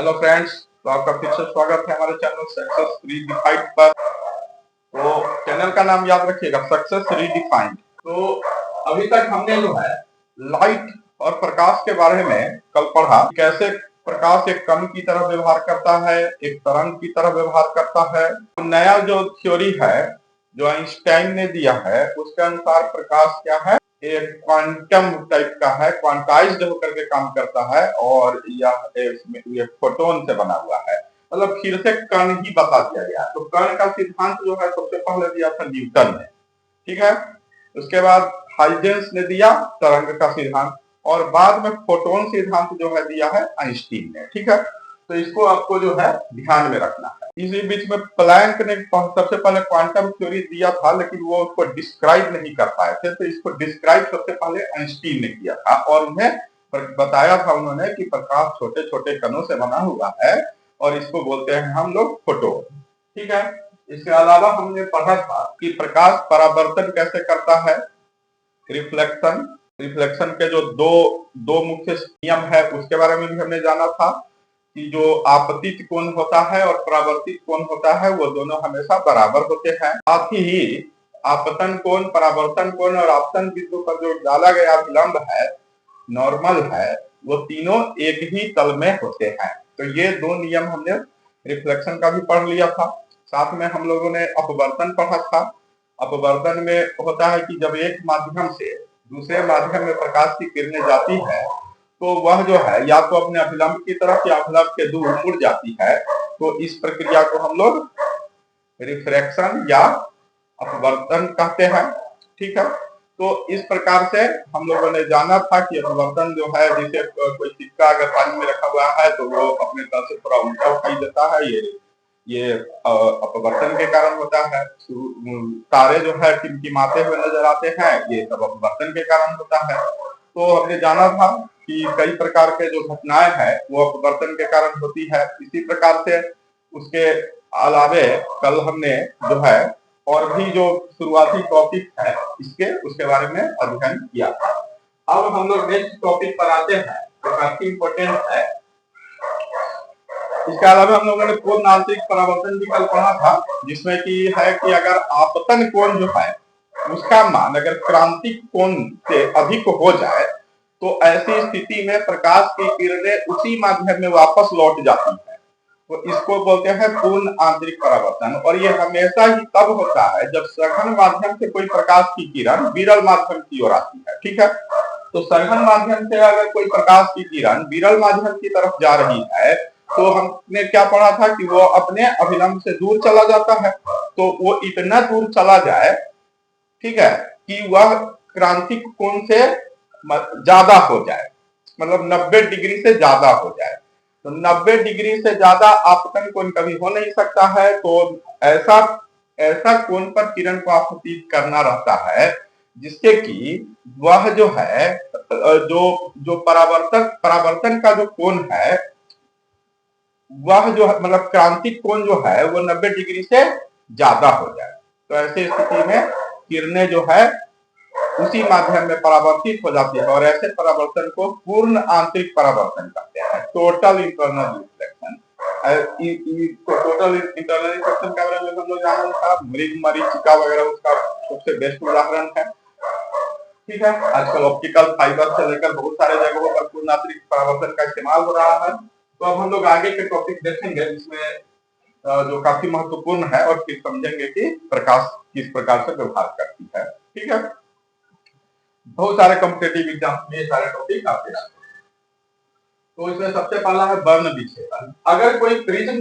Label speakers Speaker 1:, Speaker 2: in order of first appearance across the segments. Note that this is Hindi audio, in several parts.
Speaker 1: हेलो फ्रेंड्स, तो आपका फिर से स्वागत है हमारे चैनल सक्सेस रीडिफाइंड पर। तो चैनल का नाम याद रखिएगा, सक्सेस रीडिफाइंड। तो अभी तक हमने जो है लाइट और प्रकाश के बारे में कल पढ़ा, कैसे प्रकाश एक कण की तरह व्यवहार करता है, एक तरंग की तरह व्यवहार करता है। तो नया जो थ्योरी है जो आइंस्टाइन ने दिया है उसके अनुसार प्रकाश क्या है, एक क्वांटम टाइप का है, क्वांटाइज्ड होकर के काम करता है और यह फोटोन से बना हुआ है। मतलब फिर से कण ही बता दिया गया। तो कण का सिद्धांत जो है सबसे पहले दिया था न्यूटन ने, ठीक है। उसके बाद हाइजेंस ने दिया तरंग का सिद्धांत और बाद में फोटोन सिद्धांत जो है दिया है आइंस्टीन ने, ठीक है। तो इसको आपको जो है ध्यान में रखना है। इसी बीच में प्लैंक ने सबसे पहले क्वांटम थ्योरी दिया था, लेकिन वो उसको डिस्क्राइब नहीं कर पाए थे, तो इसको डिस्क्राइब सबसे पहले आइंस्टीन ने किया था और उन्हें बताया था उन्होंने कि प्रकाश छोटे छोटे कणों से बना हुआ है और इसको बोलते हैं हम लोग फोटोन, ठीक है। इसके अलावा हमने पढ़ा था कि प्रकाश परावर्तन कैसे करता है, रिफ्लेक्शन। रिफ्लेक्शन के जो दो दो मुख्य नियम है उसके बारे में भी हमने जाना था कि जो आपतित कोण होता है और परावर्तित कोण होता है वो दोनों हमेशा बराबर होते हैं। साथ ही आपतन कोण, परावर्तन कोण और आपतन बिंदु पर जो डाला गया विलंब है, नॉर्मल है, वो तीनों एक ही तल में होते हैं। तो ये दो नियम हमने रिफ्लेक्शन का भी पढ़ लिया था। साथ में हम लोगों ने अपवर्तन पढ़ा था। अपवर्तन में होता है कि जब एक माध्यम से दूसरे माध्यम में प्रकाश की किरणें जाती है तो वह जो है या तो अपने अभिलंब की तरफ या अभिलंब के दूर मुड़ जाती है। तो इस प्रक्रिया को हम लोग रिफ्रैक्शन या अपवर्तन कहते हैं, ठीक है। तो इस प्रकार से हम लोगों ने जाना था कि अपवर्तन जो है, जैसे कोई सिक्का अगर पानी में रखा हुआ है तो वो अपने तल से थोड़ा उल्टा उठाई देता है, ये अपवर्तन के कारण होता है। तारे जो है टिमटिमाते हुए नजर आते हैं, ये सब अपवर्तन के कारण होता है। तो हमने जाना था कि कई प्रकार के जो घटनाएं हैं वो अपवर्तन के कारण होती है। इसी प्रकार से उसके अलावे कल हमने जो है और भी जो शुरुआती टॉपिक है इसके उसके बारे में अध्ययन किया था। अब हम लोग नेक्स्ट टॉपिक पर आते हैं जो काफी इंपॉर्टेंट है। इसके अलावा हम लोगों ने पूर्ण आंतरिक परावर्तन भी कल पढ़ा था, जिसमें कि है कि अगर आपतन कोण जो है उसका मान अगर क्रांतिक कोण से अधिक हो जाए तो ऐसी स्थिति में प्रकाश की किरणें उसी माध्यम में वापस लौट जाती है। तो इसको बोलते हैं पूर्ण आंतरिक परावर्तन। और ये हमेशा ही तब होता है जब सघन माध्यम से कोई प्रकाश की किरण विरल माध्यम की ओर आती है, ठीक है। तो सघन माध्यम से अगर कोई प्रकाश की किरण विरल माध्यम की तरफ जा रही है तो हमने क्या पढ़ा था कि वो अपने अभिलंब से दूर चला जाता है। तो वो इतना दूर चला जाए, ठीक है, कि वह क्रांतिक कोण से ज्यादा हो जाए, मतलब 90 डिग्री से ज्यादा हो जाए। तो 90 डिग्री से ज्यादा आपतन कोण कभी हो नहीं सकता है। तो ऐसा ऐसा कोण पर किरण को आपतित करना रहता है जिसके कि वह जो है जो परावर्तन का जो कोण है वह जो मतलब क्रांतिक कोण जो है वो 90 डिग्री से ज्यादा हो जाए। तो ऐसी स्थिति में किरणें जो है उसी माध्यम में परावर्तित हो जाती है और ऐसे परावर्तन को पूर्ण आंतरिक परावर्तन कहते हैं, total internal reflection. Total internal reflection के बारे में हम लोग जाना था, मरीचिका वगैरह उसका सबसे बेस्ट उदाहरण है, ठीक है। आजकल ऑप्टिकल फाइबर से लेकर बहुत सारे जगहों पर पूर्ण आंतरिक परावर्तन का इस्तेमाल हो रहा है। तो अब हम लोग आगे के टॉपिक देखेंगे जिसमें जो काफी महत्वपूर्ण है और फिर समझेंगे कि प्रकाश किस प्रकार से व्यवहार करती है, ठीक है। बहुत सारे कॉम्पिटेटिव एग्जाम में ये सारे टॉपिक आते हैं। तो इसमें सबसे पहला है वर्ण विक्षेपण। अगर कोई प्रिज्म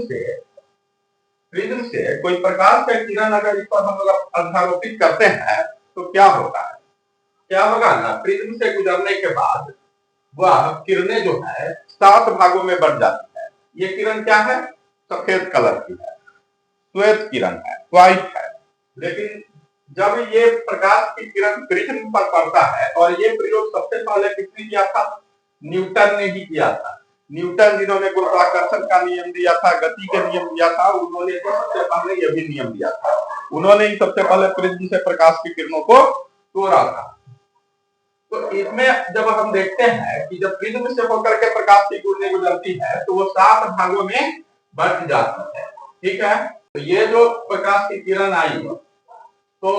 Speaker 1: से कोई प्रकाश का किरण अगर इस पर हम लोग अध्यारोपित करते हैं तो क्या होता है, क्या होगा ना, प्रिज्म से गुजरने के बाद वह किरणें जो है 7 भागों में बढ़ जाती है। ये किरण क्या है, सफेद कलर की है, श्वेत किरण है, व्हाइट है। लेकिन जब ये प्रकाश की किरण प्रिज्म पर पड़ता है, और ये प्रयोग सबसे पहले किसने किया था, न्यूटन ने ही किया था। न्यूटन जिन्होंने गुरुत्वाकर्षण का नियम दिया था, गति के नियम दिया था, उन्होंने ही सबसे पहले यह भी नियम दिया था। उन्होंने ही सबसे पहले प्रिज्म से प्रकाश की किरणों को तोड़ा था। तो इसमें जब हम देखते हैं कि जब प्रिज्म से होकर के प्रकाश की किरणें गुजरती है तो वो 7 भागों में बंट जाती है। ठीक है, तो ये जो प्रकाश की किरण आई तो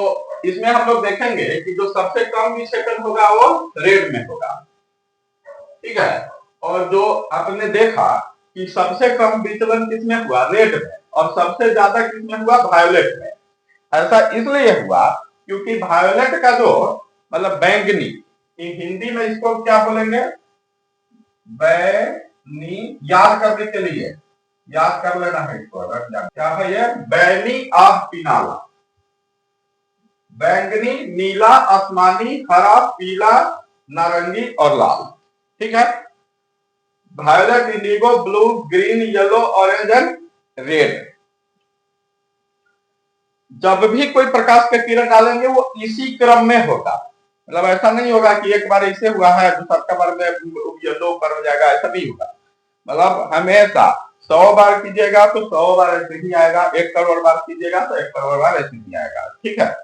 Speaker 1: इसमें हम लोग देखेंगे कि जो सबसे कम विक्षेपण होगा वो रेड में होगा। ठीक है, और जो आपने देखा कि सबसे कम विचलन किसमें हुआ, रेड में, और सबसे ज्यादा किसमें हुआ, वायोलेट में। ऐसा इसलिए हुआ क्योंकि वायोलेट का जो मतलब बैंगनी, हिंदी में इसको क्या बोलेंगे, बैनी, याद करने के लिए याद कर लेना है इसको, क्या है ये, बैनी आह पिनाला, बैंगनी, नीला, आसमानी, हरा, पीला, नारंगी और लाल। ठीक है, violet, indigo, blue, green, yellow, orange and red. जब भी कोई प्रकाश का किरण डालेंगे वो इसी क्रम में होगा, मतलब ऐसा नहीं होगा कि एक बार ऐसे हुआ है दूसरा बार में येलो पर हो जाएगा, ऐसा नहीं होगा। मतलब हमेशा 100 बार कीजिएगा तो 100 बार ऐसे ही आएगा, 1 करोड़ बार कीजिएगा तो 1 करोड़ बार ऐसे ही आएगा। ठीक है,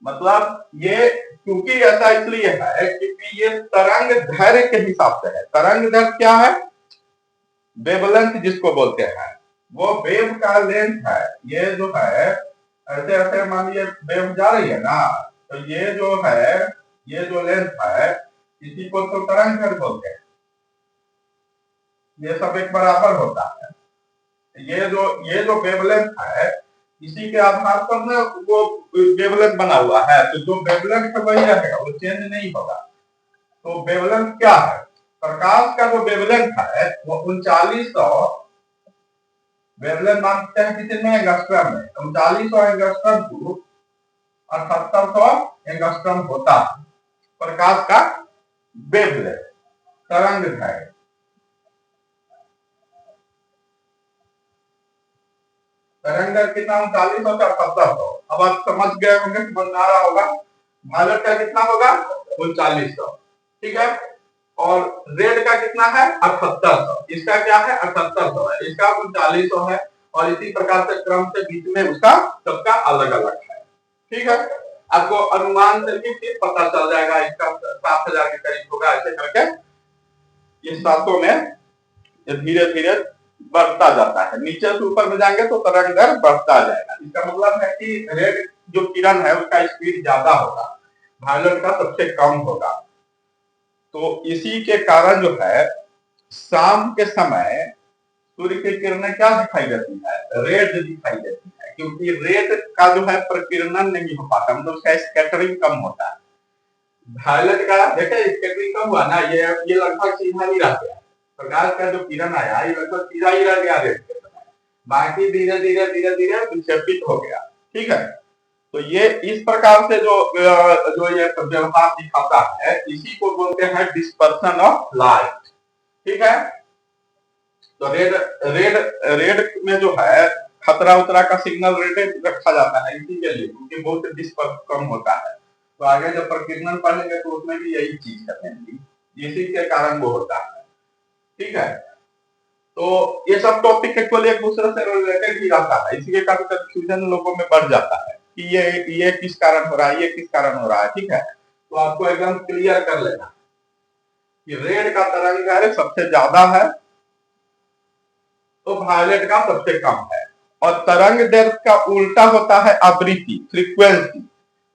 Speaker 1: मतलब ये क्योंकि ऐसा इसलिए है क्योंकि ये तरंग दैर्घ्य के हिसाब से है। तरंग दैर्घ्य क्या है, वेवलेंथ जिसको बोलते हैं, वो वेव का लेंथ है। ये जो है ऐसे ऐसे मान लीजिए वेव जा रही है ना, तो ये जो है, ये जो लेंथ है इसी को तो तरंग दैर्घ्य बोलते हैं। ये सब एक बराबर होता है। ये जो वेवलेंथ है इसी के आधार पर ना वो वेवलेंथ बना हुआ है, तो जो वेवलेंथ है वही रहेगा, वो चेंज नहीं होगा। तो वेवलेंथ क्या है, प्रकाश का जो वेवलेंथ है वो 3900 वेवलेंथ मानते हैं कितने एंगस्ट्रम में, 3900 एंगस्ट्रम को 7800 एंगस्ट्रम होता है प्रकाश का वेवलेंथ, तरंग दैर्घ्य। तरंग दैर्घ्य कितना, 3900 से 7800। अब आप समझ गए होंगे, समझ में आ रहा होगा। वायलेट का कितना होगा, 3900। ठीक है, और रेड का कितना है, 7800। इसका क्या है, 7800 है, इसका 3900 है, और इसी प्रकार से क्रम से बीच में उसका सबका अलग अलग है। ठीक है, आपको अनुमान से भी पता चल जाएगा, इसका 7000 के करीब होगा। ऐसे करके ये 700 में धीरे धीरे बढ़ता जाता है, नीचे से ऊपर में जाएंगे तो तरंग दैर्घ्य बढ़ता जाएगा। इसका मतलब है कि रेड जो किरण है उसका स्पीड ज्यादा होगा, वायलेट का सबसे कम होगा। तो इसी के कारण जो है शाम के समय सूर्य की किरणें क्या दिखाई देती है, रेड दिखाई देती है, क्योंकि रेड का जो है प्रकीर्णन नहीं हो पाता, मतलब उसका स्कैटरिंग कम होता है। वायलेट का देखे स्कैटरिंग कम हुआ ना, ये लगभग सीधा ही रह गया, प्रकाश का जो किरण आया ये लगभग सीधा ही रह गया रेड के समय, बाकी धीरे धीरे धीरे धीरे विक्षेपित हो गया। ठीक है, तो ये इस प्रकार से जो ये व्यवहार दिखाता है इसी को बोलते हैं डिस्पर्सन ऑफ लाइट। ठीक है, तो रेड रेड रेड में जो है खतरा उतरा का सिग्नल रेड रखा जाता है इसी के लिए, क्योंकि बहुत डिस्पर्स कम होता है। तो आगे जब प्रकीर्णन पढ़ेंगे तो उसमें भी यही चीज करेंगे, इसी के कारण वो होता है। ठीक है, तो ये सब टॉपिक एक्चुअली एक दूसरे से रिलेटेड ही रहता है, इसी के कारण कंफ्यूजन लोगों में बढ़ जाता है कि ये किस कारण हो रहा है, ये किस कारण हो रहा है। ठीक है, तो आपको एकदम क्लियर कर लेना कि रेड का तरंग दैर्घ्य सबसे ज्यादा है तो वायलेट का सबसे कम है, और तरंग दैर्घ्य का उल्टा होता है आवृत्ति, फ्रीक्वेंसी।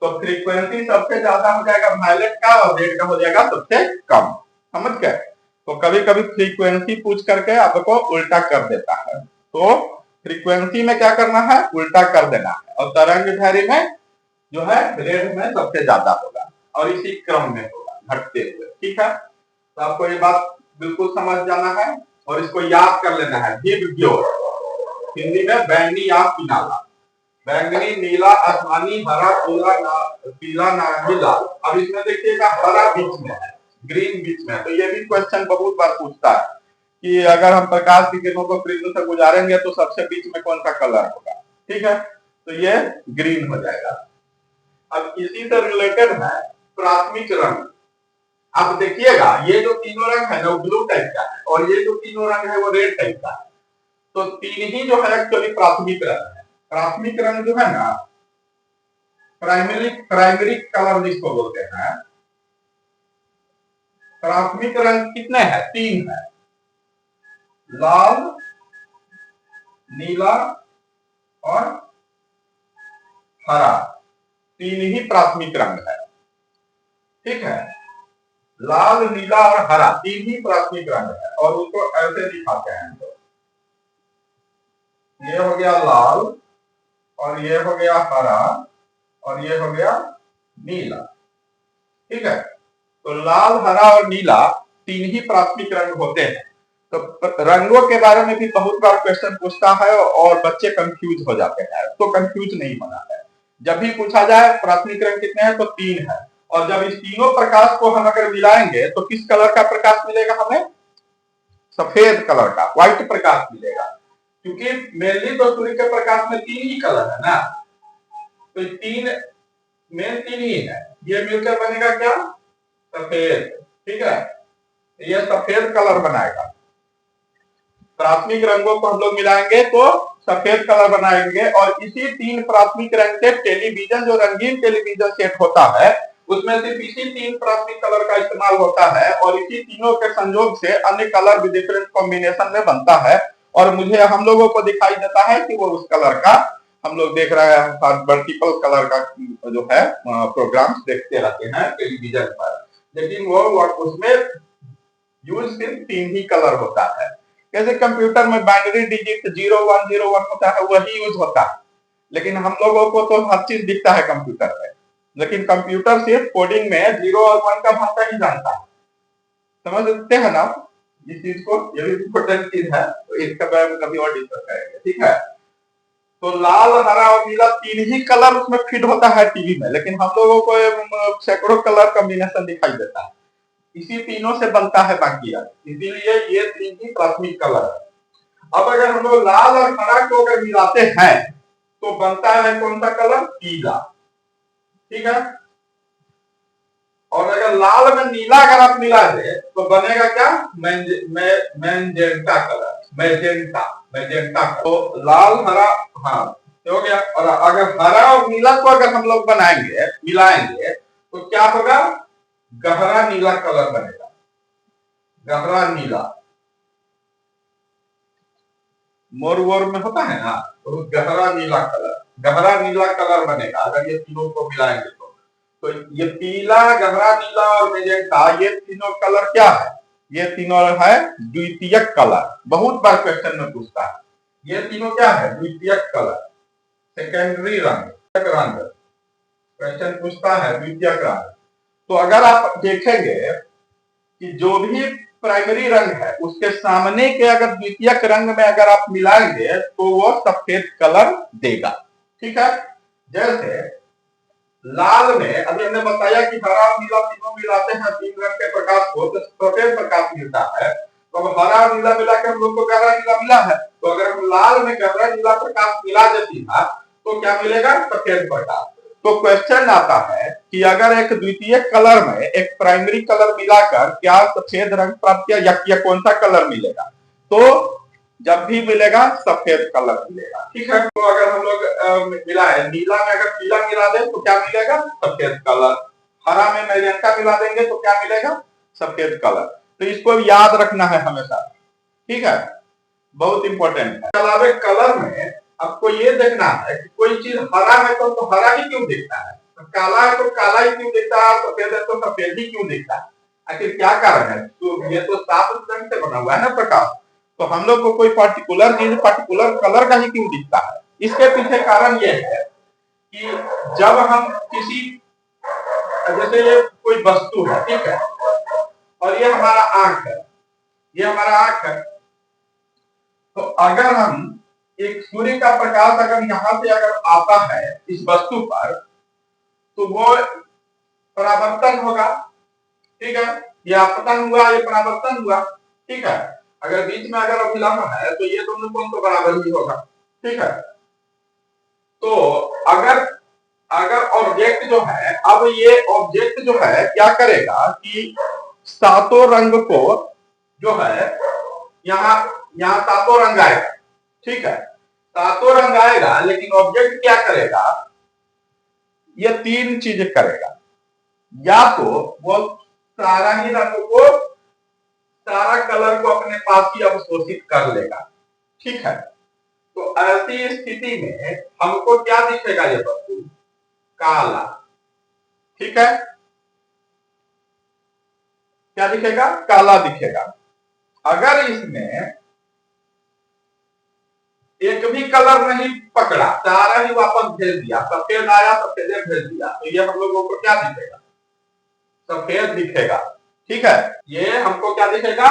Speaker 1: तो फ्रीक्वेंसी सबसे ज्यादा हो जाएगा वायलेट का और रेड का हो जाएगा सबसे कम। समझ गए, तो कभी कभी फ्रीक्वेंसी पूछ करके आपको उल्टा कर देता है, तो फ्रीक्वेंसी में क्या करना है, उल्टा कर देना है, और तरंग दैर्घ्य में जो है रेड में सबसे ज्यादा होगा और इसी क्रम में होगा घटते हुए। ठीक है, तो आपको ये बात बिल्कुल समझ जाना है और इसको याद कर लेना है। हिंदी में बैंगनी या पिनाला, बैंगनी, नीला, आसमानी, हरा, पीला, नारंगी, लाल। अब इसमें देखिएगा हरा बीच में है, ग्रीन बीच में है, तो ये भी क्वेश्चन बहुत बार पूछता है कि अगर हम प्रकाश की किरणों को प्रिज्म से गुजारेंगे तो सबसे बीच में कौन सा कलर होगा। ठीक है, तो ये ग्रीन हो जाएगा। अब इसी से रिलेटेड है प्राथमिक रंग। आप देखिएगा ये जो तीनों रंग है ना वो ब्लू टाइप का है, और ये जो तीनों रंग है वो रेड टाइप का है। तो तीन ही जो है एक्चुअली प्राथमिक रंग है। प्राथमिक रंग जो है ना, प्राइमरी कलर जिसको बोलते हैं, प्राथमिक रंग कितने हैं? 3 है, लाल, नीला और हरा। 3 ही प्राथमिक रंग है, ठीक है। लाल, नीला और हरा 3 ही प्राथमिक रंग है, और उसको ऐसे दिखाते हैं। तो ये हो गया लाल, और ये हो गया हरा, और ये हो गया नीला, ठीक है। तो लाल, हरा और नीला 3 ही प्राथमिक रंग होते हैं। तो रंगों के बारे में भी बहुत बार क्वेश्चन पूछता है और बच्चे कंफ्यूज हो जाते हैं, तो कंफ्यूज नहीं होना है। जब भी पूछा जाए प्राथमिक रंग कितने हैं, तो 3 है। और जब इस तीनों प्रकाश को हम अगर मिलाएंगे तो किस कलर का प्रकाश मिलेगा हमें? सफेद कलर का, व्हाइट प्रकाश मिलेगा। क्योंकि मेनली तो सूर्य के प्रकाश में 3 ही कलर है ना, तो 3 ही है। ये मिलकर बनेगा क्या? सफेद, ठीक है। ये सफेद कलर बनाएगा। प्राथमिक रंगों को हम लोग मिलाएंगे तो सफेद कलर बनाएंगे, और इसी 3 प्राथमिक रंग से टेलीविजन, जो रंगीन टेलीविजन सेट होता है, उसमें सिर्फ इसी 3 प्राथमिक कलर का इस्तेमाल होता है, और इसी तीनों के संयोग से अन्य कलर भी डिफरेंट कॉम्बिनेशन में बनता है, और मुझे हम लोगों को दिखाई देता है कि वो उस कलर का हम लोग देख रहे हैं। मल्टीपल कलर का जो है प्रोग्राम्स देखते रहते हैं टेलीविजन पर, लेकिन वो उसमें यूज सिर्फ 3 ही कलर होता है। जैसे कंप्यूटर में बाइनरी डिजिट 0101 होता है, वही यूज होता है, लेकिन हम लोगों को तो हर चीज दिखता है कंप्यूटर में, लेकिन कंप्यूटर सिर्फ कोडिंग में 0 और 1 का भाषा ही जानता है। समझ सकते हैं ना इस चीज को? ये भी इम्पोर्टेंट चीज है, तो इसका बारे में कभी और डिस्कस करेंगे, ठीक है। तो लाल, हरा और नीला 3 ही कलर उसमें फिट होता है टीवी में, लेकिन हम लोगों को सैकड़ों कलर कॉम्बिनेशन दिखाई देता है। इसी तीनों से बनता है बाकी, इसीलिए ये 3 ही प्राथमिक कलर है। अब अगर हम लोग लाल और हरा को अगर मिलाते हैं तो बनता है कौन सा कलर? पीला, ठीक है। और अगर लाल में नीला अगर आप मिला दे तो बनेगा क्या? Magenta colour, magenta. तो लाल, हरा, हाँ हो गया। और अगर हरा और नीला को अगर हम लोग बनाएंगे, मिलाएंगे, तो क्या होगा? गहरा नीला कलर बनेगा, गहरा नीला। मोर वोर में होता है ना, तो गहरा नीला कलर बनेगा अगर ये तीनों को मिलाएंगे तो ये पीला, गहरा नीला और मेजेंटा, ये तीनों कलर क्या है? ये तीनों है द्वितीयक कलर। बहुत बार क्वेश्चन में पूछता है, ये तीनों क्या है? द्वितीयक कलर, सेकेंडरी रंग। क्वेश्चन पूछता है द्वितीयक रंग। तो अगर आप देखेंगे कि जो भी प्राइमरी रंग है उसके सामने के अगर द्वितीयक रंग में अगर आप मिलाएंगे तो वो सफेद कलर देगा, ठीक है। जैसे लाल में अभी हमने बताया कि हरा और नीला तीनों मिलाते हैं 3 रंग के प्रकाश को तो सफेद प्रकाश मिलता है। तो अब हरा और नीला मिला के हम लोग को गहरा नीला मिला है, तो अगर हम लाल में गहरा नीला प्रकाश मिला देती था तो क्या मिलेगा? सफेद प्रकाश। तो क्वेश्चन आता है कि अगर एक द्वितीय कलर में एक प्राइमरी कलर मिलाकर क्या सफेद रंग प्राप्त किया, या कौन सा कलर मिलेगा? तो जब भी मिलेगा सफेद कलर मिलेगा, ठीक है। तो अगर हम लोग मिलाए, नीला में अगर पीला मिला दें तो क्या मिलेगा? सफेद कलर। हरा में मैजेंटा मिला देंगे तो क्या मिलेगा? सफेद कलर। तो इसको याद रखना है हमेशा, ठीक है, बहुत इंपॉर्टेंट है। अलावा कलर में आपको ये देखना है कि कोई चीज हरा है तो हरा ही क्यों दिखता है, काला है तो काला ही क्यों दिखता है, सफेद है तो सफेद ही क्यों दिखता है, आखिर क्या कारण है? तो ये तो साफ रंग से बना हुआ है ना प्रकाश, तो हम लोग को कोई पर्टिकुलर चीज पर्टिकुलर कलर का ही क्यों दिखता है? इसके पीछे कारण ये है कि जब हम किसी, जैसे ये कोई वस्तु है, ठीक है, और ये हमारा आंख है, ये हमारा आंख है, तो अगर हम एक सूर्य का प्रकाश अगर यहां से अगर आता है इस वस्तु पर तो वो परावर्तन होगा, ठीक है। ये आपतन हुआ, ये परावर्तन हुआ, ठीक है। अगर बीच में अगर अभिलंब है तो ये दोनों कोण तो बराबर ही होगा, ठीक है। तो अगर अगर ऑब्जेक्ट जो है, अब ये ऑब्जेक्ट जो है क्या करेगा कि सातों रंग को जो है यहाँ यहाँ सातों रंग आएगा, ठीक है, सातों रंग आएगा, लेकिन ऑब्जेक्ट क्या करेगा? ये 3 चीजें करेगा। या तो वो सारा ही रंग को, सारा कलर को अपने पास ही अवशोषित कर लेगा। ठीक है, तो ऐसी स्थिति में हमको क्या दिखेगा? ये वस्तु काला। ठीक है, क्या दिखेगा? काला दिखेगा। अगर इसमें एक भी कलर नहीं पकड़ा, सारा ही वापस भेज दिया, सफेद आया सफेद भेज दिया, तो ये हम लोगों को क्या दिखेगा? सफेद दिखेगा। ठीक है, ये हमको क्या दिखेगा?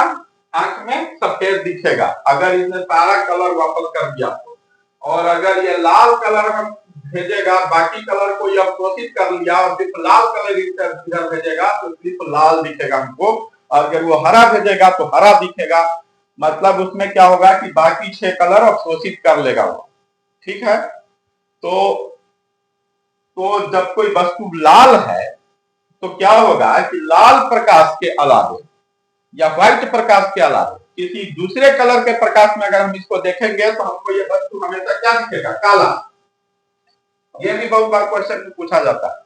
Speaker 1: आंख में सफेद दिखेगा अगर इसने सारा कलर वापस कर दिया तो। और अगर ये लाल कलर हम भेजेगा, बाकी कलर को ये अवशोषित कर लिया और सिर्फ लाल कलर इधर भेजेगा तो सिर्फ लाल दिखेगा हमको। अगर वो हरा भेजेगा तो हरा दिखेगा। मतलब उसमें क्या होगा कि बाकी 6 कलर अवशोषित कर लेगा वो। ठीक है, तो जब कोई वस्तु लाल है तो क्या होगा कि लाल प्रकाश के अलावे या व्हाइट प्रकाश के अलावे किसी दूसरे कलर के प्रकाश में अगर हम इसको देखेंगे तो हमको ये वस्तु हमेशा क्या दिखेगा? काला। ये भी बहुत बार क्वेश्चन में पूछा जाता है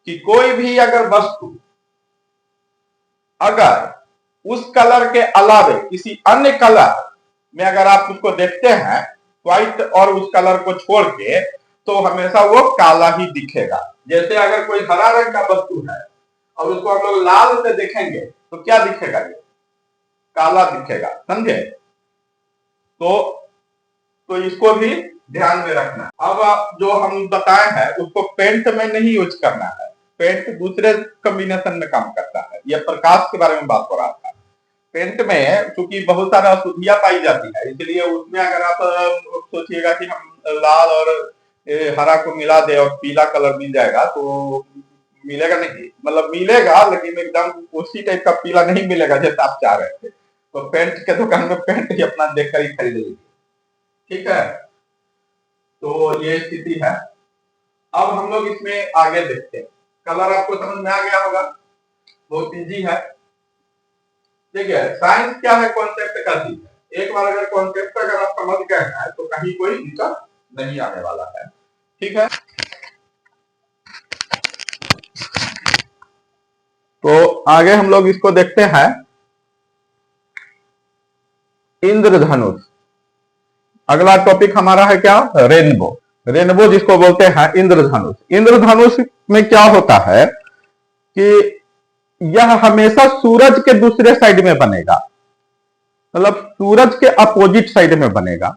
Speaker 1: कि कोई भी अगर वस्तु अगर उस कलर के अलावे किसी अन्य कलर में अगर आप उसको देखते हैं, व्हाइट और उस कलर को छोड़ के, तो हमेशा वो काला ही दिखेगा। जैसे अगर कोई हरा रंग का वस्तु है और उसको हम लोग लाल से देखेंगे तो क्या दिखेगा? ये काला दिखेगा। समझे? तो इसको भी ध्यान में रखना। अब जो हम बताए हैं उसको पेंट में नहीं यूज करना है। पेंट दूसरे कॉम्बिनेशन में काम करता है। यह प्रकाश के बारे में बात हो रहा था। पेंट में चूंकि बहुत सारा अशुद्धियां पाई जाती है, इसलिए उसमें अगर आप सोचिएगा कि हम लाल और हरा को मिला दे और पीला कलर मिल जाएगा तो मिलेगा नहीं। मतलब मिलेगा लेकिन एकदम उसी टाइप का पीला नहीं मिलेगा जैसा आप चाह रहे थे। तो पेंट के दुकान में पेंट ही अपना देखकर ही खरीद लीजिए। ठीक है, तो ये स्थिति है। अब हम लोग इसमें आगे देखते हैं। कलर आपको समझ में आ गया होगा, बहुत इजी है। देखिए, साइंस क्या है? कॉन्सेप्ट का चीज है। एक बार अगर कॉन्सेप्ट अगर आप समझ गए हैं तो कहीं कोई दिक्कत नहीं आने वाला है। ठीक है, तो आगे हम लोग इसको देखते हैं। इंद्रधनुष। अगला टॉपिक हमारा है क्या? रेनबो। रेनबो जिसको बोलते हैं इंद्रधनुष। इंद्रधनुष में क्या होता है कि यह हमेशा सूरज के दूसरे साइड में बनेगा, मतलब सूरज के अपोजिट साइड में बनेगा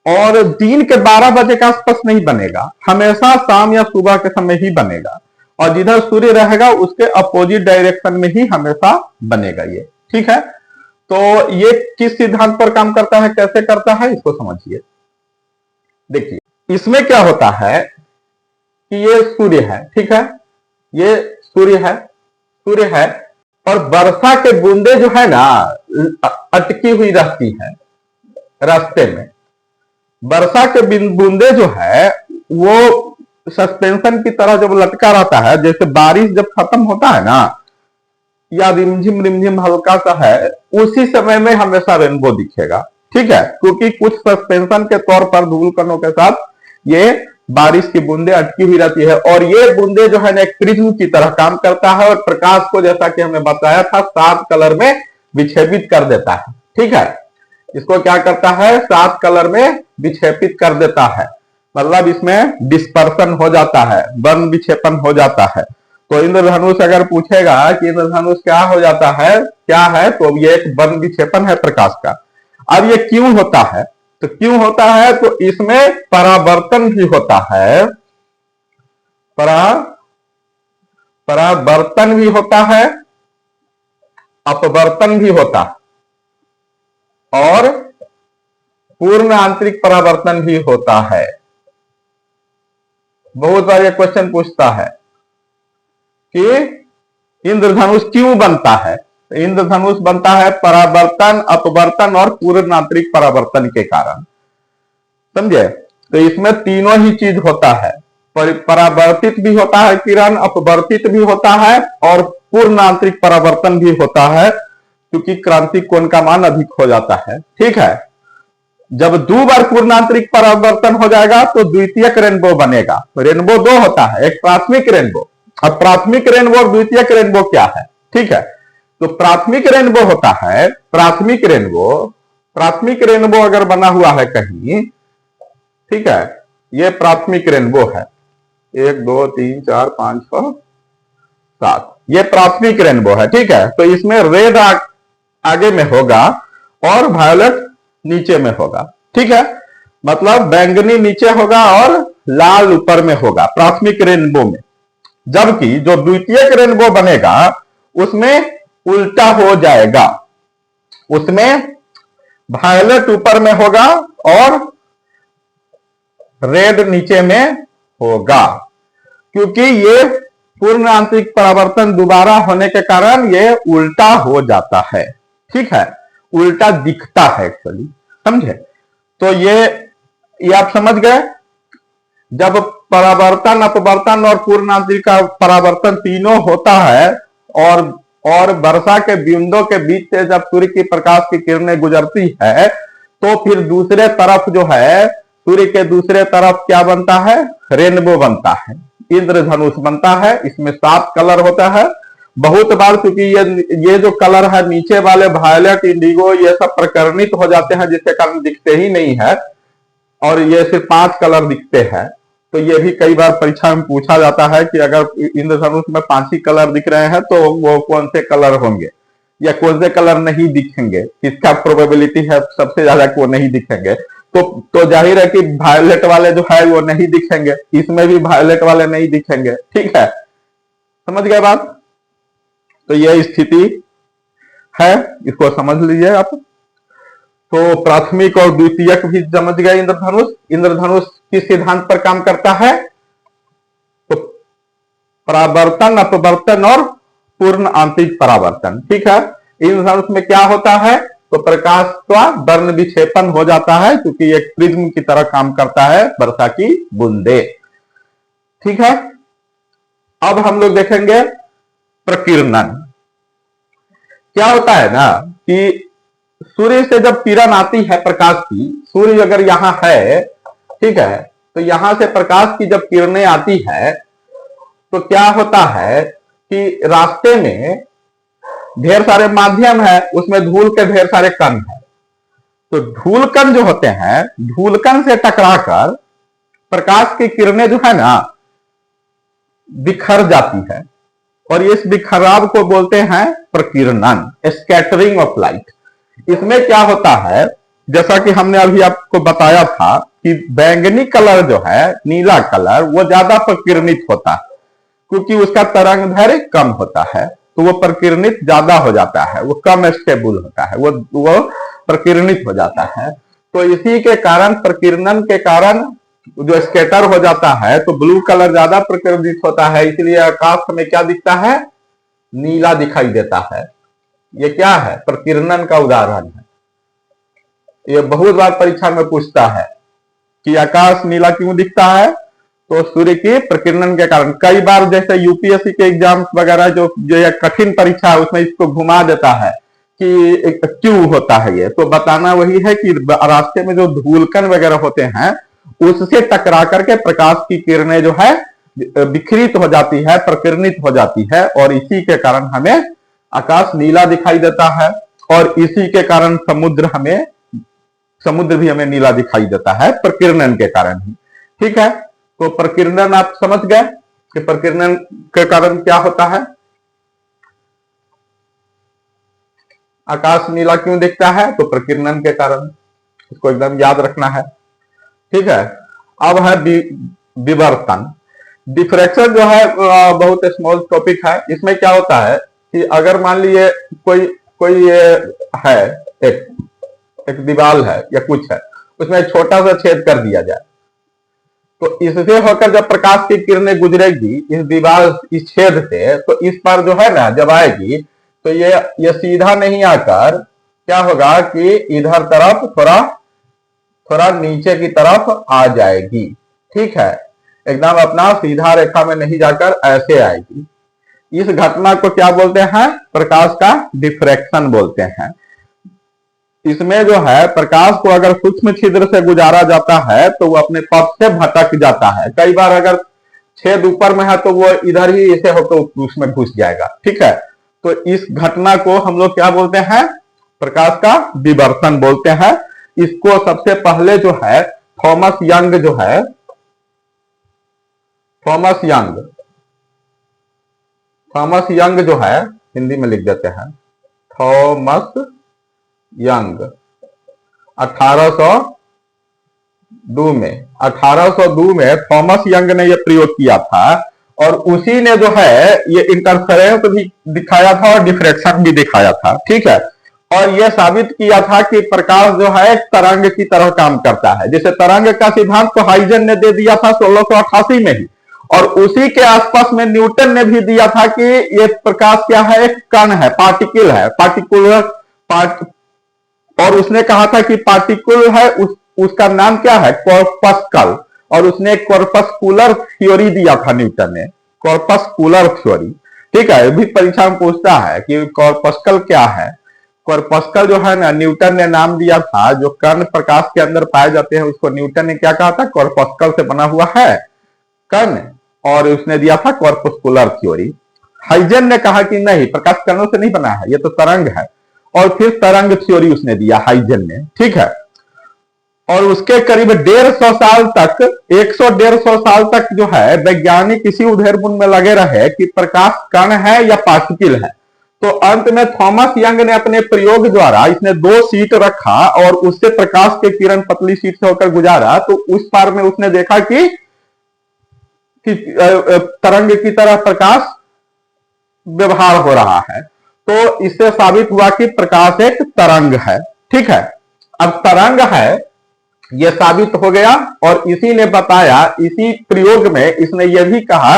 Speaker 1: और दिन के 12 बजे के आसपास नहीं बनेगा, हमेशा शाम या सुबह के समय ही बनेगा और जिधर सूर्य रहेगा उसके अपोजिट डायरेक्शन में ही हमेशा बनेगा ये। ठीक है, तो ये किस सिद्धांत पर काम करता है, कैसे करता है, इसको समझिए। देखिए, इसमें क्या होता है कि ये सूर्य है। ठीक है, ये सूर्य है और वर्षा के बूंदे जो है ना अटकी हुई रहती है रास्ते में। वर्षा के बूंदे जो है वो सस्पेंशन की तरह जब लटका रहता है, जैसे बारिश जब खत्म होता है ना या रिमझिम हल्का सा है, उसी समय में हमेशा रेनबो दिखेगा। ठीक है, क्योंकि कुछ सस्पेंशन के तौर पर धूल कणों के साथ ये बारिश की बूंदे अटकी हुई रहती है और ये बूंदे जो है ना एक प्रिज्म की तरह काम करता है और प्रकाश को, जैसा कि हमने बताया था, 7 कलर में विक्षेपित कर देता है। ठीक है, इसको क्या करता है? 7 कलर में विक्षेपित कर देता है। मतलब इसमें डिस्पर्सन हो जाता है, वर्ण विक्षेपण हो जाता है। तो इंद्रधनुष अगर पूछेगा कि इंद्रधनुष क्या हो जाता है, क्या है, तो ये एक वर्ण विक्षेपण है प्रकाश का। अब ये क्यों होता है? तो क्यों होता है? तो इसमें परावर्तन भी होता है, परावर्तन भी होता है, अपवर्तन भी होता है और पूर्ण आंतरिक परावर्तन भी होता है। बहुत बार ये क्वेश्चन पूछता है कि इंद्रधनुष क्यों बनता है? इंद्रधनुष बनता है परावर्तन, अपवर्तन और पूर्ण आंतरिक परावर्तन के कारण। समझे? तो इसमें तीनों ही चीज होता है। परावर्तित भी होता है किरण, अपवर्तित भी होता है और पूर्ण आंतरिक परावर्तन भी होता है, क्योंकि क्रांतिक कोण का मान अधिक हो जाता है। ठीक है, जब 2 बार पूर्ण आंतरिक परावर्तन हो जाएगा तो द्वितीयक रेनबो बनेगा। रेनबो 2 होता है, एक प्राथमिक रेनबो। अब प्राथमिक रेनबो और द्वितीयक रेनबो क्या है? ठीक है। तो प्राथमिक रेनबो होता है, प्राथमिक रेनबो अगर बना हुआ है कहीं, ठीक है, ये प्राथमिक रेनबो है, 1 2 3 4 5 6 7, ये प्राथमिक रेनबो है, ठीक है। तो इसमें रेड आगे में होगा और वायलेट नीचे में होगा, ठीक है। मतलब बैंगनी नीचे होगा और लाल ऊपर में होगा प्राथमिक रेनबो में। जबकि जो द्वितीयक रेनबो बनेगा उसमें उल्टा हो जाएगा, उसमें वायलेट ऊपर में होगा और रेड नीचे में होगा, क्योंकि ये पूर्ण आंतरिक परावर्तन दोबारा होने के कारण ये उल्टा हो जाता है, ठीक है, उल्टा दिखता है एक्चुअली, समझे। तो ये आप समझ गए। जब परावर्तन, अपवर्तन और पूर्ण आंतरिक का परावर्तन तीनों होता है और वर्षा के बिंदुओं के बीच से जब सूर्य की प्रकाश की किरणें गुजरती है तो फिर दूसरे तरफ जो है, सूर्य के दूसरे तरफ क्या बनता है, रेनबो बनता है, इंद्रधनुष बनता है। इसमें 7 कलर होता है। बहुत बार क्योंकि ये जो कलर है नीचे वाले वायलेट, इंडिगो, ये सब प्रकर्णित हो जाते हैं जिसके कारण दिखते ही नहीं है, और ये सिर्फ 5 कलर दिखते हैं। तो ये भी कई बार परीक्षा में पूछा जाता है कि अगर इंद्रधनुष में 5 ही कलर दिख रहे हैं तो वो कौन से कलर होंगे या कौन से कलर नहीं दिखेंगे, किसका प्रोबेबिलिटी है सबसे ज्यादा को नहीं दिखेंगे। तो जाहिर है कि वायलेट वाले जो है वो नहीं दिखेंगे, इसमें भी वायलेट वाले नहीं दिखेंगे, ठीक है, समझ गए बात। तो यह स्थिति है, इसको समझ लीजिए आप। तो प्राथमिक और द्वितीयक भी समझ गए। इंद्रधनुष किस सिद्धांत पर काम करता है, तो परावर्तन, अपवर्तन और पूर्ण आंतरिक परावर्तन, ठीक है। इंद्रधनुष में क्या होता है, तो प्रकाश का वर्ण विक्षेपण हो जाता है, क्योंकि एक प्रिज्म की तरह काम करता है वर्षा की बूंदे, ठीक है। अब हम लोग देखेंगे प्रकीर्णन। क्या होता है ना कि सूर्य से जब किरण आती है प्रकाश की, सूर्य अगर यहां है, ठीक है, तो यहां से प्रकाश की जब किरणें आती है तो क्या होता है कि रास्ते में ढेर सारे माध्यम है, उसमें धूल के ढेर सारे कण है। तो धूल कण जो होते हैं, धूल कण से टकराकर प्रकाश की किरणें जो है ना बिखर जाती है, और इस बिखराव को बोलते हैं प्रकीर्णन, स्कैटरिंग ऑफ लाइट। इसमें क्या होता है, जैसा कि हमने अभी आपको बताया था कि बैंगनी कलर जो है, नीला कलर, वो ज्यादा प्रकीर्णित होता है क्योंकि उसका तरंग दैर्घ्य कम होता है, तो वो प्रकीर्णित ज्यादा हो जाता है, वो कम स्टेबल होता है, वो प्रकीर्णित हो जाता है। तो इसी के कारण, प्रकीर्णन के कारण जो स्कैटर हो जाता है, तो ब्लू कलर ज्यादा प्रकीर्णित होता है, इसलिए आकाश में क्या दिखता है, नीला दिखाई देता है। ये क्या है, प्रकीर्णन का उदाहरण है। ये बहुत बार परीक्षा में पूछता है कि आकाश नीला क्यों दिखता है, तो सूर्य के प्रकीर्णन के कारण। कई बार जैसे यूपीएससी के एग्जाम्स वगैरह जो एक कठिन परीक्षा है उसमें इसको घुमा देता है कि क्यों होता है ये, तो बताना वही है कि रास्ते में जो धूलकण वगैरह होते हैं उससे टकरा करके प्रकाश की किरणें जो है विकृत हो जाती है, प्रकीर्णित हो जाती है, और इसी के कारण हमें आकाश नीला दिखाई देता है, और इसी के कारण समुद्र भी हमें नीला दिखाई देता है प्रकीर्णन के कारण ही, ठीक है। तो प्रकीर्णन आप समझ गए कि प्रकीर्णन के कारण क्या होता है, आकाश नीला क्यों दिखता है, तो प्रकीर्णन के कारण। इसको एकदम याद रखना है, ठीक है। अब है विवर्तन। डिफ्रैक्शन जो है बहुत स्मॉल टॉपिक है। इसमें क्या होता है कि अगर मान लीजिए कोई ये है, एक दीवार है या कुछ है, उसमें एक छोटा सा छेद कर दिया जाए, तो इससे होकर जब प्रकाश की किरणें गुजरेगी इस दीवार, इस छेद से, तो इस पर जो है ना जब आएगी तो ये सीधा नहीं आकर क्या होगा कि इधर तरफ थोड़ा नीचे की तरफ आ जाएगी, ठीक है, एकदम अपना सीधा रेखा में नहीं जाकर ऐसे आएगी। इस घटना को क्या बोलते हैं, प्रकाश का डिफ्रैक्शन बोलते हैं। इसमें जो है प्रकाश को अगर सूक्ष्म छिद्र से गुजारा जाता है तो वो अपने पथ से भटक जाता है। कई बार अगर छेद ऊपर में है तो वो इधर ही ऐसे होकर उसमें घुस जाएगा, ठीक है। तो इस घटना को हम लोग क्या बोलते हैं? प्रकाश का विवर्तन बोलते हैं। इसको सबसे पहले जो है थॉमस यंग जो है हिंदी में लिख देते हैं, थॉमस यंग 1802 में थॉमस यंग ने यह प्रयोग किया था और उसी ने जो है ये इंटरफेरेंस भी दिखाया था और डिफ्रैक्शन भी दिखाया था। ठीक है, और यह साबित किया था कि प्रकाश जो है एक तरंग की तरह काम करता है। जैसे तरंग का सिद्धांत तो हाइजन ने दे दिया था 1688 में ही, और उसी के आसपास में न्यूटन ने भी दिया था कि ये प्रकाश क्या है? एक कण है, पार्टिकल है, और उसने कहा था कि पार्टिकल है, उसका नाम क्या है? कॉर्पस्कल। और उसने कॉर्पस्कुलर थ्योरी दिया था न्यूटन ने, कॉर्पस्कुलर थ्योरी। ठीक है, भी परीक्षा में पूछता है कि कॉर्पस्कल क्या है। कॉर्पस्कल जो है ना, न्यूटन ने नाम दिया था, जो कण प्रकाश के अंदर पाए जाते हैं उसको न्यूटन ने क्या कहा था? कॉर्पस्कल से बना हुआ है कण, और उसने दिया था कॉर्पस्कुलर थ्योरी। हाइजन ने कहा कि नहीं, प्रकाश कणों से नहीं बना है, ये तो तरंग है, और फिर तरंग थ्योरी उसने दिया हाइजन ने। ठीक है, और उसके करीब 150 साल तक 150 साल तक जो है वैज्ञानिक इसी उधेड़बुन में लगे रहे कि प्रकाश कण है या पार्टिकल है। तो अंत में थॉमस यंग ने अपने प्रयोग द्वारा इसने 2 शीट रखा और उससे प्रकाश के किरण पतली शीट से होकर गुजारा, तो उस पार में उसने देखा कि तरंग की तरह प्रकाश व्यवहार हो रहा है। तो इससे साबित हुआ कि प्रकाश एक तरंग है। ठीक है, अब तरंग है यह साबित हो गया, और इसी ने बताया, इसी प्रयोग में इसने यह भी कहा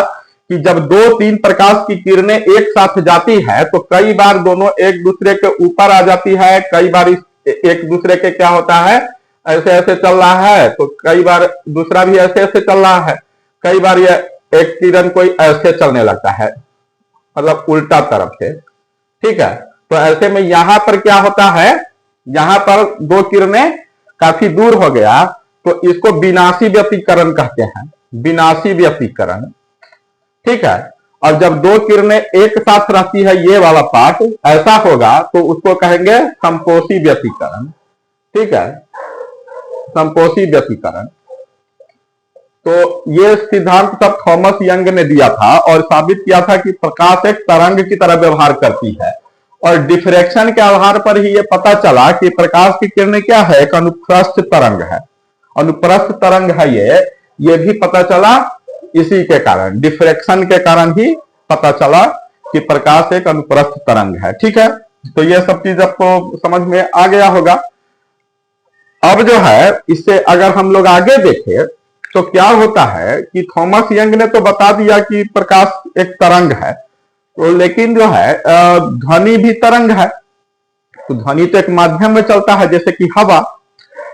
Speaker 1: कि जब 2-3 प्रकाश की किरणें एक साथ जाती है तो कई बार दोनों एक दूसरे के ऊपर आ जाती है, कई बार एक दूसरे के क्या होता है? ऐसे ऐसे चल रहा है, तो कई बार दूसरा भी ऐसे ऐसे चल रहा है, कई बार यह एक किरण कोई ऐसे चलने लगता है, मतलब उल्टा तरफ से। ठीक है, तो ऐसे में यहां पर क्या होता है? यहां पर 2 किरणें काफी दूर हो गया, तो इसको विनाशी व्यतिकरण कहते हैं, विनाशी व्यतिकरण। ठीक है, और जब 2 किरणें एक साथ रहती है, ये वाला पार्ट ऐसा होगा, तो उसको कहेंगे संपोषी व्यतिकरण। ठीक है, संपोषी व्यतिकरण। तो ये सिद्धांत सब थॉमस यंग ने दिया था और साबित किया था कि प्रकाश एक तरंग की तरह व्यवहार करती है, और डिफ्रैक्शन के आधार पर ही ये पता चला कि प्रकाश की किरणें क्या है? एक अनुप्रस्थ तरंग है, अनुप्रस्थ तरंग है ये भी पता चला इसी के कारण, डिफ्रैक्शन के कारण ही पता चला कि प्रकाश एक अनुप्रस्थ तरंग है। ठीक है, तो ये सब चीज आपको समझ में आ गया होगा। अब जो है इससे अगर हम लोग आगे देखें तो क्या होता है कि थॉमस यंग ने तो बता दिया कि प्रकाश एक तरंग है, तो लेकिन जो है ध्वनि भी तरंग है। तो ध्वनि तो एक माध्यम में चलता है जैसे कि हवा,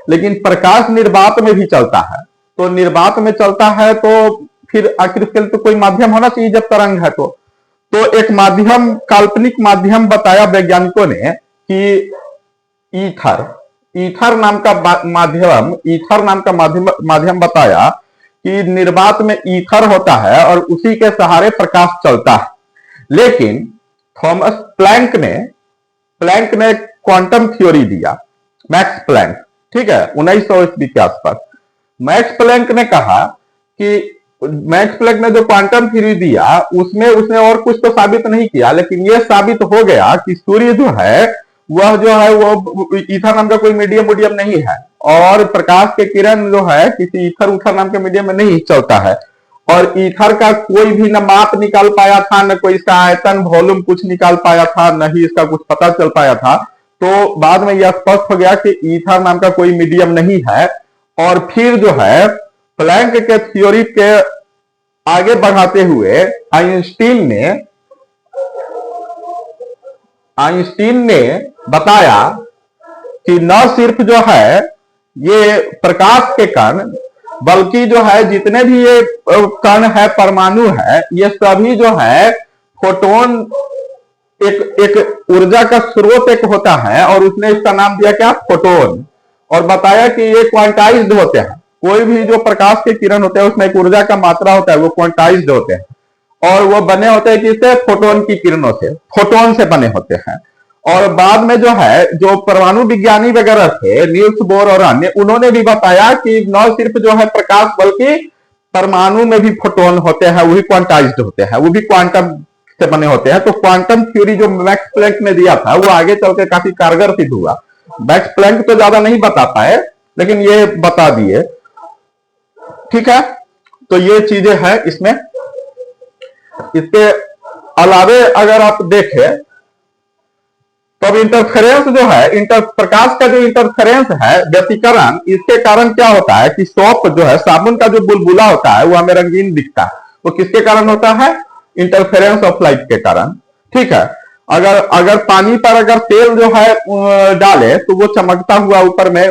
Speaker 1: लेकिन प्रकाश निर्वात में भी चलता है। तो निर्वात में चलता है तो फिर आखिर उसके लिए तो कोई माध्यम होना चाहिए जब तरंग है। तो एक माध्यम, काल्पनिक माध्यम बताया वैज्ञानिकों ने कि ईथर नाम का माध्यम बताया कि निर्वात में ईथर होता है और उसी के सहारे प्रकाश चलता है। लेकिन थॉमस प्लैंक ने क्वांटम थ्योरी दिया, मैक्स प्लैंक। ठीक है, 1900 ईस्वी के आसपास मैक्स प्लैंक ने कहा कि मैक्स प्लैंक ने जो क्वांटम थ्योरी दिया उसमें उसने और कुछ तो साबित नहीं किया, लेकिन यह साबित हो गया कि सूर्य जो है वो ईथर नाम का कोई मीडियम नहीं है, और प्रकाश के किरण जो है किसी ईथर उथर नाम के मीडियम में नहीं चलता है, और ईथर का कोई भी न माप निकाल पाया था, न कोई इसका आयतन वॉल्यूम कुछ निकाल पाया था, न ही इसका कुछ पता चल पाया था। तो बाद में यह स्पष्ट हो गया कि ईथर नाम का कोई मीडियम नहीं है। और फिर जो है प्लैंक के थ्योरी के आगे बढ़ाते हुए आइंस्टीन ने बताया कि न सिर्फ जो है ये प्रकाश के कण, बल्कि जो है जितने भी ये कण है, परमाणु है, ये सभी जो है फोटोन, एक ऊर्जा का स्रोत एक होता है, और उसने इसका नाम दिया क्या? फोटोन। और बताया कि ये क्वांटाइज्ड होते हैं, कोई भी जो प्रकाश के किरण होते हैं उसमें एक ऊर्जा का मात्रा होता है, वो क्वांटाइज्ड होते हैं। और वो बने होते हैं किससे? फोटोन की किरणों से, फोटोन से बने होते हैं। और बाद में जो है, जो परमाणु विज्ञानी वगैरह थे, नील्स बोर और अन्य, उन्होंने भी बताया कि न सिर्फ जो है प्रकाश, बल्कि परमाणु में भी फोटोन होते हैं, वो भी क्वांटाइज्ड होते हैं, वो भी क्वांटम से बने होते हैं। तो क्वांटम थ्योरी जो मैक्स प्लैंक ने दिया था, वो आगे चल के काफी कारगर सिद्ध हुआ। मैक्स प्लैंक तो ज्यादा नहीं बता पाए, लेकिन ये बता दिए। ठीक है, तो ये चीजें हैं इसमें। इसके अलावे अगर आप देखें तो अब इंटरफेरेंस जो है, प्रकाश का जो इंटरफेरेंस है, व्यतिकरण, इसके कारण क्या होता है कि सोप जो है, साबुन का जो बुलबुला होता है, वो हमें रंगीन दिखता है। वो किसके कारण होता है? इंटरफेरेंस ऑफ लाइट के कारण। ठीक है, अगर पानी पर अगर तेल जो है डाले तो वो चमकता हुआ ऊपर में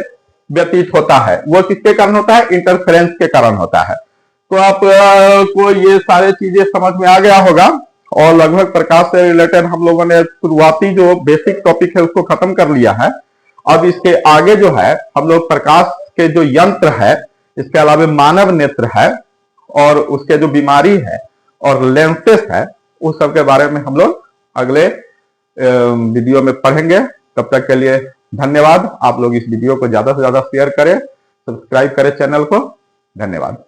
Speaker 1: व्यतीत होता है, वो किसके कारण होता है? इंटरफेरेंस के कारण होता है। तो आप को ये सारे चीजें समझ में आ गया होगा, और लगभग प्रकाश से रिलेटेड हम लोगों ने शुरुआती जो बेसिक टॉपिक है उसको खत्म कर लिया है। अब इसके आगे जो है हम लोग प्रकाश के जो यंत्र है, इसके अलावा मानव नेत्र है, और उसके जो बीमारी है और लेंसेस है, उस सब के बारे में हम लोग अगले वीडियो में पढ़ेंगे। तब तक के लिए धन्यवाद। आप लोग इस वीडियो को ज्यादा से ज्यादा शेयर करें, सब्सक्राइब करें चैनल को। धन्यवाद।